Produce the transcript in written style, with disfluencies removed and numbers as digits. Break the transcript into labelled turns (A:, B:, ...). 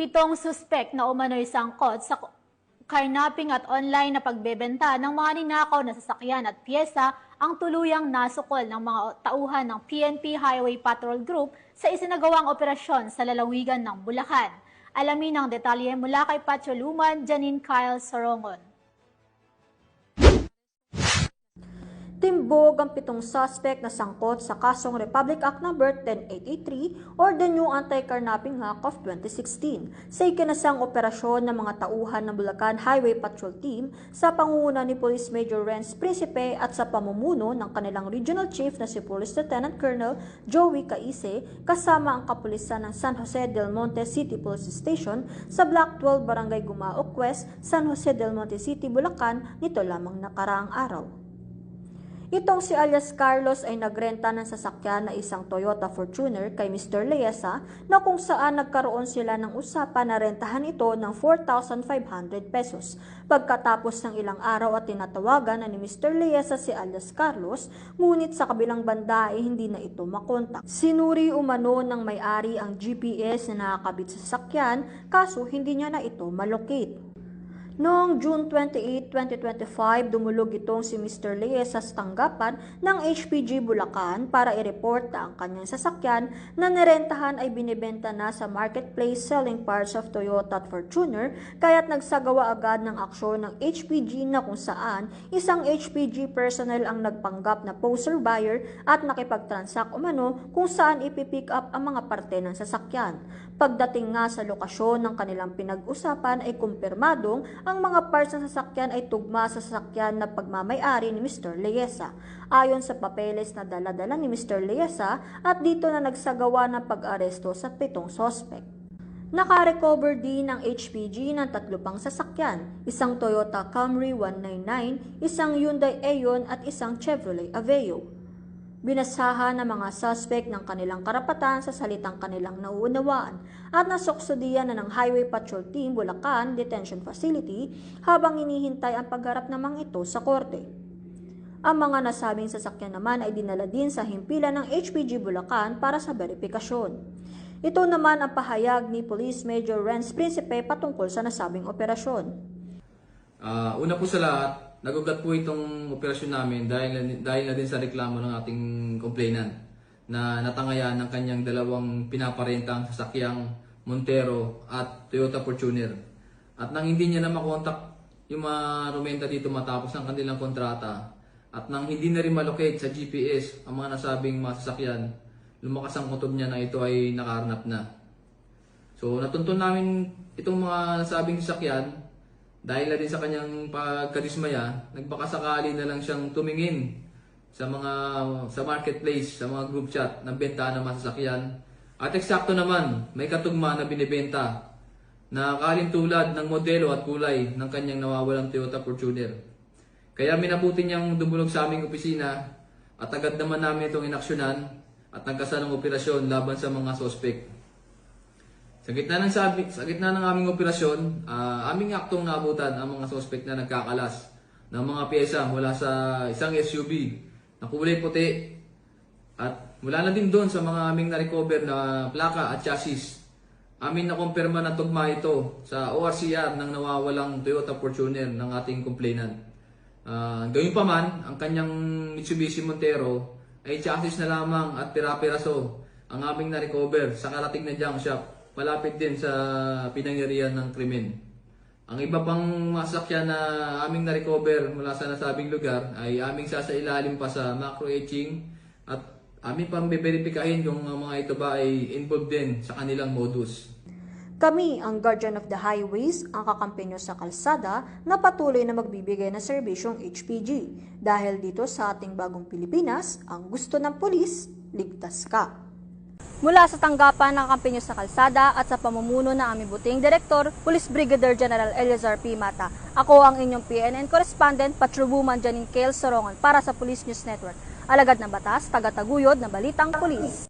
A: Pitong suspek na umano'y sangkot sa carnapping at online na pagbebenta ng mga ninakaw na sasakyan at piyesa ang tuluyang nasukol ng mga tauhan ng PNP Highway Patrol Group sa isinagawang operasyon sa lalawigan ng Bulacan. Alamin ang detalye mula kay Patio Luman, Janine Kyle Sorongon.
B: Timbog ang 7 suspect na sangkot sa kasong Republic Act No. 10883 or the New Anti-Carnapping Act of 2016 sa ikinasang operasyon ng mga tauhan ng Bulacan Highway Patrol Team sa pangunguna ni Police Major Renz Principe at sa pamumuno ng kanilang Regional Chief na si Police Lieutenant Colonel Joey Caise kasama ang kapulisan ng San Jose del Monte City Police Station sa Block 12 Barangay Gumaok West, San Jose del Monte City, Bulacan nito lamang nakaraang araw. Itong si alias Carlos ay nagrenta ng sasakyan na isang Toyota Fortuner kay Mr. Leesa na kung saan nagkaroon sila ng usapan na rentahan ito ng 4,500 pesos. Pagkatapos ng ilang araw at tinatawagan na ni Mr. Leesa si alias Carlos, ngunit sa kabilang banda ay hindi na ito makontak. Sinuri umano ng may-ari ang GPS na nakakabit sa sasakyan kaso hindi niya na ito malocate. Noong June 28, 2025, dumulog itong si Mr. Leesa sa tanggapan ng HPG Bulacan para i-report na ang kanyang sasakyan na nirentahan ay binibenta na sa marketplace selling parts of Toyota at Fortuner, kaya't nagsagawa agad ng aksyon ng HPG na kung saan isang HPG personnel ang nagpanggap na poser buyer at nakipag-transact umano kung saan ipipick up ang mga parte ng sasakyan. Pagdating nga sa lokasyon ng kanilang pinag-usapan ay kumpirmadong ang mga parts ng sasakyan ay tugma sa sasakyan na pagmamay-ari ni Mr. Leesa. Ayon sa papeles na dala-dala ni Mr. Leesa at dito na nagsagawa ng pag-aresto sa 7 sospek. Nakarecover din ng HPG ng 3 pang sasakyan, isang Toyota Camry 199, isang Hyundai Eon at isang Chevrolet Aveo. Binasahan ng mga suspect ng kanilang karapatan sa salitang kanilang nauunawaan at nasuksodiyan na ng Highway Patrol Team Bulacan Detention Facility habang inihintay ang pagharap namang ito sa korte. Ang mga nasabing sasakyan naman ay dinala din sa himpilan ng HPG Bulacan para sa verifikasyon. Ito naman ang pahayag ni Police Major Renz Principe patungkol sa nasabing operasyon.
C: Una po sa lahat, nagugat po itong operasyon namin dahil na din sa reklamo ng ating complainant na natangayan ng kanyang dalawang pinaparentang sasakyang Montero at Toyota Fortuner. At nang hindi niya na makontak yung mga rumenta dito matapos ng kanilang kontrata at nang hindi na rin malocate sa GPS ang mga nasabing mga sasakyan, lumakas ang kutob niya na ito ay nakaharnap na. So natuntun namin itong mga nasabing sasakyan. Dahil na din sa kanyang pagkadismaya, nagbakasakali na lang siyang tumingin sa marketplace, sa mga group chat ng bentahan ng masasakyan. At eksakto naman, may katugma na binibenta na kalintulad ng modelo at kulay ng kanyang nawawalang Toyota Fortuner. Kaya minabuti niyang dumulog sa aming opisina at agad naman namin itong inaksyonan at nagkasanang operasyon laban sa mga sospek. Sa gitna ng aming operasyon, aming aktong naabutan ang mga suspect na nagkakalas ng mga pyesa mula sa isang SUV na kulay puti at mula na din doon sa mga aming na-recover na plaka at chassis. Amin na kumpirma na tugma ito sa ORCR ng nawawalang Toyota Fortuner ng ating complainant. Gayunpaman, ang kanyang Mitsubishi Montero ay chassis na lamang at pira-piraso ang aming na-recover sa karating na junk shop malapit din sa pinangyarihan ng krimen. Ang iba pang masakyan na aming na-recover mula sa nasabing lugar ay aming sasailalim pa sa macro etching at aming pang beberipikahin kung ang mga ito ba ay involved din sa kanilang modus.
B: Kami, ang Guardian of the Highways, ang kakampi nyo sa kalsada na patuloy na magbibigay ng serbisyong HPG. Dahil dito sa ating bagong Pilipinas, ang gusto ng pulis, ligtas ka. Mula sa tanggapan ng kakampi nyo sa kalsada at sa pamumuno ng aming buting direktor, Police Brigadier General Eleazar P. Mata. Ako ang inyong PNN correspondent, Patrolwoman Janine Kyle Sorongon para sa Police News Network. Alagad ng batas, tagataguyod na balitang pulis.